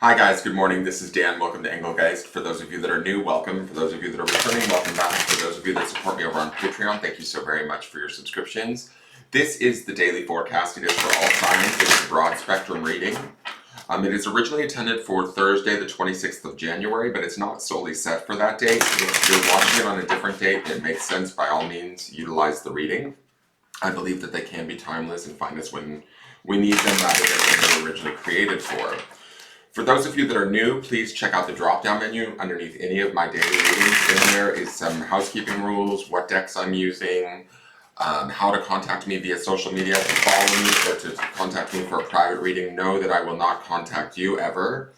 Hi guys, good morning. This is Dan. Welcome to Engelgeist. For those of you that are new, welcome. For those of you that are returning, welcome back. For those of you that support me over on Patreon, thank you so very much for your subscriptions. This is the daily forecast. It is for all signs. It is a broad spectrum reading. It is originally intended for Thursday, the 26th of January, but it's not solely set for that date. If you're watching it on a different date, it makes sense. By all means, utilize the reading. I believe that they can be timeless and find us when we need them rather than when they were originally created for. For those of you that are new, please check out the drop-down menu underneath any of my daily readings. In there is some housekeeping rules, what decks I'm using, how to contact me via social media, to follow me or to contact me for a private reading. Know that I will not contact you ever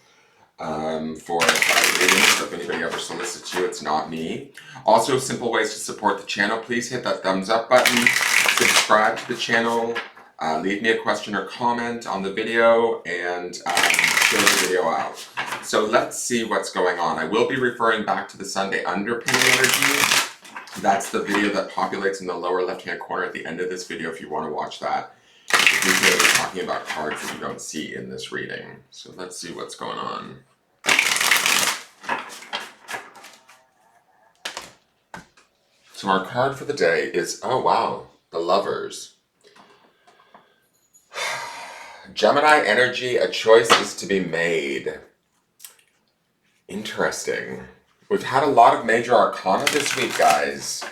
for a private reading, so if anybody ever solicits you, it's not me. Also, simple ways to support the channel. Please hit that thumbs up button, subscribe to the channel, leave me a question or comment on the video, and share the video out. So let's see what's going on. I will be referring back to the Sunday underpinning energy. That's the video that populates in the lower left-hand corner at the end of this video if you want to watch that. Because we're talking about cards that you don't see in this reading. So let's see what's going on. So our card for the day is, oh wow, the Lovers. Gemini energy, a choice is to be made. Interesting. We've had a lot of major arcana this week, guys.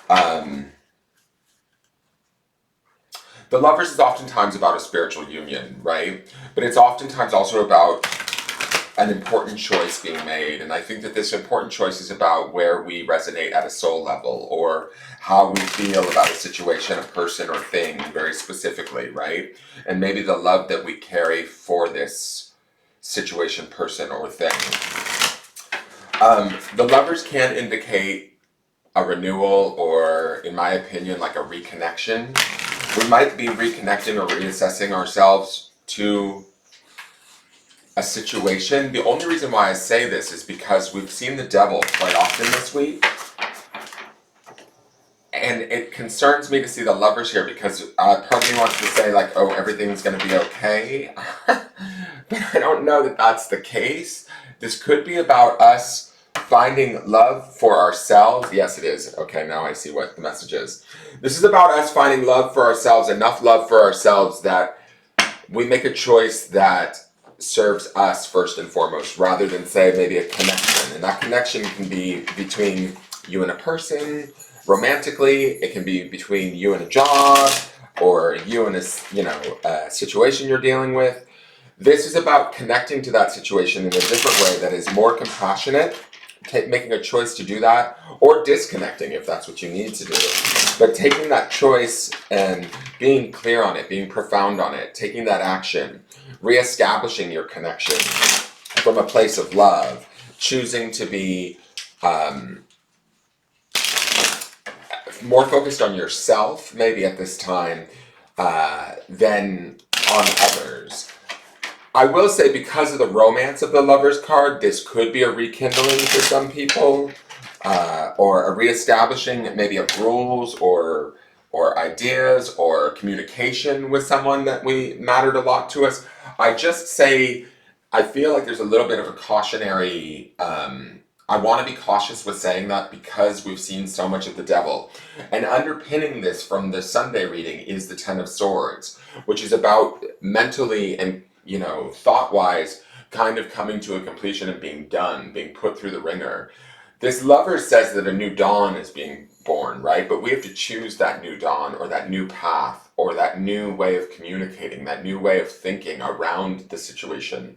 The Lovers is oftentimes about a spiritual union, right? But it's oftentimes also about an important choice being made. And I think that this important choice is about where we resonate at a soul level, or how we feel about a situation, a person, or thing very specifically, right? And maybe the love that we carry for this situation, person, or thing. The Lovers can indicate a renewal, or, in my opinion, like a reconnection. We might be reconnecting or reassessing ourselves to a situation. The only reason why I say this is because we've seen the devil quite often this week. And it concerns me to see the Lovers here because part of me wants to say like, oh, everything's going to be okay. But I don't know that that's the case. This could be about us finding love for ourselves. Yes, it is. Okay, now I see what the message is. This is about us finding love for ourselves, enough love for ourselves that we make a choice that serves us first and foremost, rather than say maybe a connection. And that connection can be between you and a person, romantically. It can be between you and a job, or you and a situation you're dealing with. This is about connecting to that situation in a different way that is more compassionate, making a choice to do that, or disconnecting if that's what you need to do. But taking that choice and being clear on it, being profound on it, taking that action, reestablishing your connection from a place of love, choosing to be more focused on yourself, maybe at this time, than on others. I will say, because of the romance of the Lovers card, this could be a rekindling for some people, or a reestablishing maybe of rules or ideas or communication with someone that mattered a lot to us. I just say, I feel like there's a little bit of a cautionary, I want to be cautious with saying that because we've seen so much of the devil. And underpinning this from the Sunday reading is the Ten of Swords, which is about mentally and thought-wise, kind of coming to a completion and being done, being put through the ringer. This Lover says that a new dawn is being born, right? But we have to choose that new dawn, or that new path, or that new way of communicating, that new way of thinking around the situation,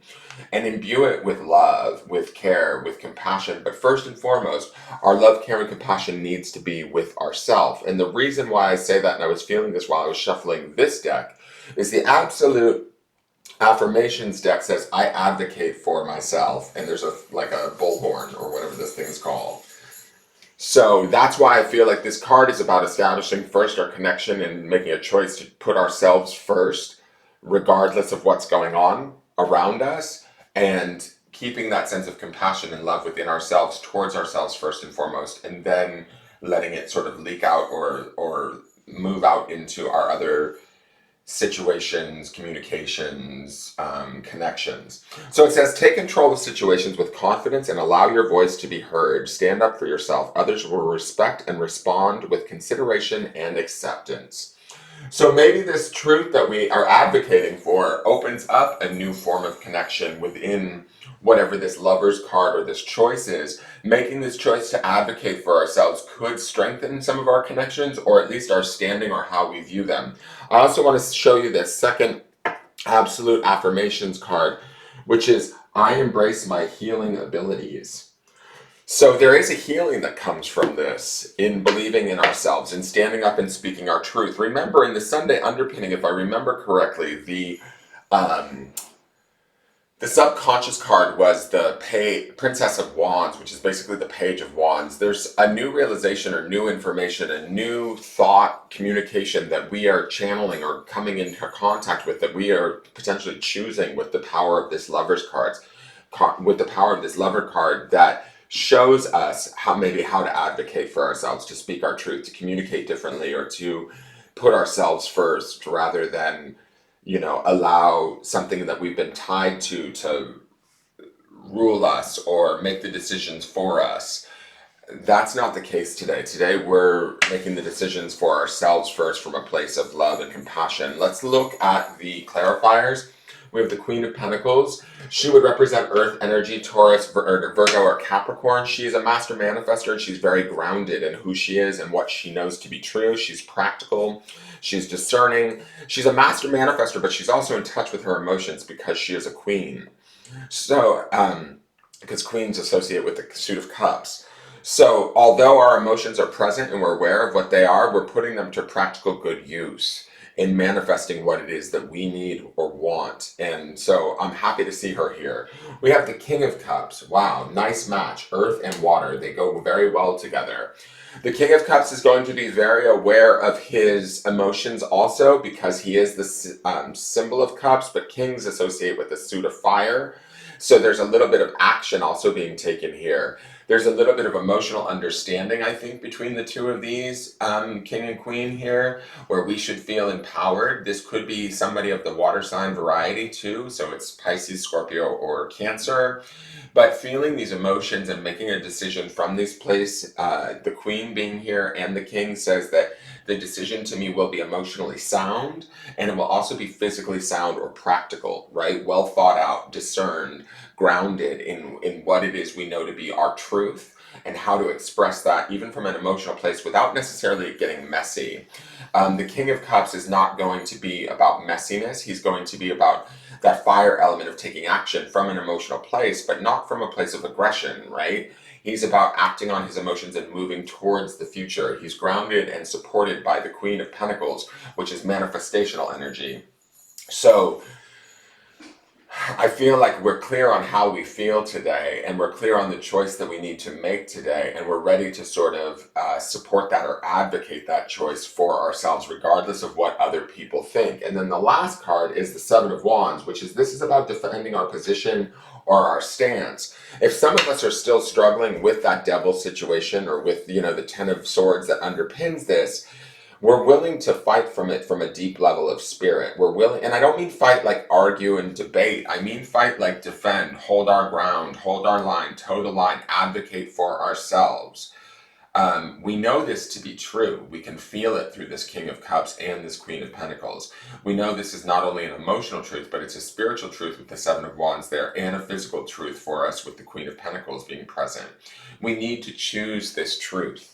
and imbue it with love, with care, with compassion. But first and foremost, our love, care, and compassion needs to be with ourselves. And the reason why I say that, and I was feeling this while I was shuffling this deck, is the absolute Affirmations deck says, I advocate for myself, and there's a bullhorn or whatever this thing is called. So that's why I feel like this card is about establishing first our connection and making a choice to put ourselves first, regardless of what's going on around us, and keeping that sense of compassion and love within ourselves, towards ourselves first and foremost, and then letting it sort of leak out or move out into our other situations, communications, connections. So it says, take control of situations with confidence and allow your voice to be heard. Stand up for yourself. Others will respect and respond with consideration and acceptance. So maybe this truth that we are advocating for opens up a new form of connection within whatever this lover's card or this choice is. Making this choice to advocate for ourselves could strengthen some of our connections, or at least our standing or how we view them. I also want to show you this second absolute affirmations card, which is, I embrace my healing abilities. So there is a healing that comes from this in believing in ourselves and standing up and speaking our truth. Remember, in the Sunday underpinning, if I remember correctly, the subconscious card was the Princess of Wands, which is basically the Page of Wands. There's a new realization or new information, a new thought, communication that we are channeling or coming into contact with, that we are potentially choosing with the power of this Lover's cards, with the power of this Lover card, that shows us how to advocate for ourselves, to speak our truth, to communicate differently, or to put ourselves first rather than allow something that we've been tied to rule us or make the decisions for us. That's not the case today. Today we're making the decisions for ourselves first from a place of love and compassion. Let's look at the clarifiers. We have the Queen of Pentacles. She would represent Earth energy, Taurus, Virgo, or Capricorn. She is a master manifester, and she's very grounded in who she is and what she knows to be true. She's practical. She's discerning. She's a master manifester, but she's also in touch with her emotions because she is a queen. So, because queens associate with the Suit of Cups. So, although our emotions are present and we're aware of what they are, we're putting them to practical good use in manifesting what it is that we need or want. And so I'm happy to see her here. We have the King of Cups. Wow, nice match. Earth and water, they go very well together. The King of Cups is going to be very aware of his emotions also, because he is the symbol of cups, but kings associate with the suit of fire. So there's a little bit of action also being taken here. There's a little bit of emotional understanding, I think, between the two of these, king and queen here, where we should feel empowered. This could be somebody of the water sign variety too, so it's Pisces, Scorpio, or Cancer. But feeling these emotions and making a decision from this place, the queen being here and the king says that the decision to me will be emotionally sound, and it will also be physically sound or practical, right? Well thought out, discerned, grounded in what it is we know to be our truth, and how to express that even from an emotional place without necessarily getting messy. The King of Cups is not going to be about messiness. He's going to be about that fire element of taking action from an emotional place, but not from a place of aggression, right? He's about acting on his emotions and moving towards the future. He's grounded and supported by the Queen of Pentacles, which is manifestational energy. So I feel like we're clear on how we feel today, and we're clear on the choice that we need to make today, and we're ready to sort of support that or advocate that choice for ourselves, regardless of what other people think. And then the last card is the Seven of Wands, which is, this is about defending our position or our stance. If some of us are still struggling with that devil situation, or with, the Ten of Swords that underpins this, we're willing to fight from it from a deep level of spirit. We're willing, and I don't mean fight like argue and debate. I mean fight like defend, hold our ground, hold our line, toe the line, advocate for ourselves. We know this to be true. We can feel it through this King of Cups and this Queen of Pentacles. We know this is not only an emotional truth, but it's a spiritual truth with the Seven of Wands there, and a physical truth for us with the Queen of Pentacles being present. We need to choose this truth.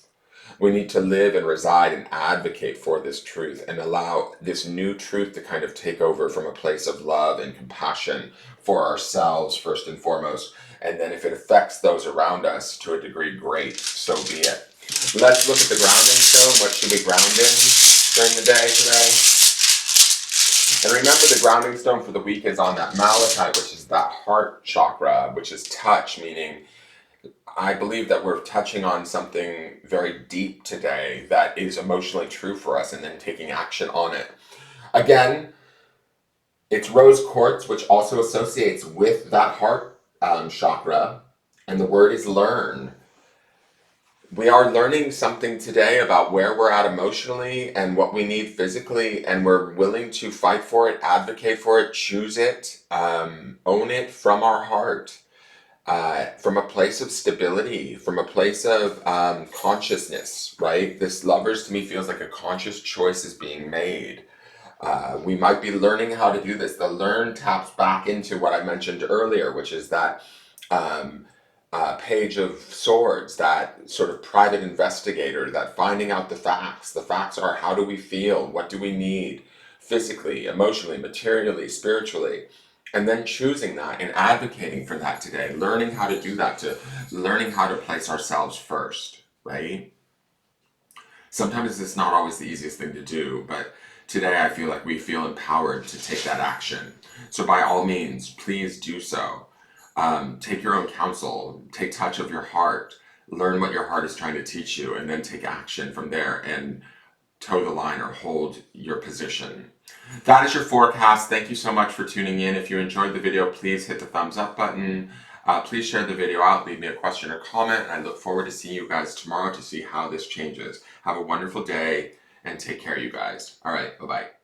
We need to live and reside and advocate for this truth, and allow this new truth to kind of take over from a place of love and compassion for ourselves first and foremost. And then if it affects those around us to a degree, great, so be it. Let's look at the grounding stone. What should we ground in during the day today? And remember, the grounding stone for the week is on that malachite, which is that heart chakra, which is touch, meaning I believe that we're touching on something very deep today that is emotionally true for us, and then taking action on it. Again, it's rose quartz, which also associates with that heart chakra, and the word is learn. we are learning something today about where we're at emotionally and what we need physically, and we're willing to fight for it, advocate for it, choose it, own it from our heart, from a place of stability, from a place of consciousness, right? This lovers to me feels like a conscious choice is being made. We might be learning how to do this. The learn taps back into what I mentioned earlier, which is that um, page of swords, that sort of private investigator, that finding out the facts. The facts are, how do we feel? What do we need physically, emotionally, materially, spiritually? And then choosing that and advocating for that today, learning how to do that, to learning how to place ourselves first, right? Sometimes it's not always the easiest thing to do, but today I feel like we feel empowered to take that action. So by all means, please do so. Take your own counsel, take touch of your heart, learn what your heart is trying to teach you, and then take action from there and toe the line or hold your position. That is your forecast. Thank you so much for tuning in. If you enjoyed the video, please hit the thumbs up button. Please share the video out, leave me a question or comment, and I look forward to seeing you guys tomorrow to see how this changes. Have a wonderful day and take care, you guys. All right, bye-bye.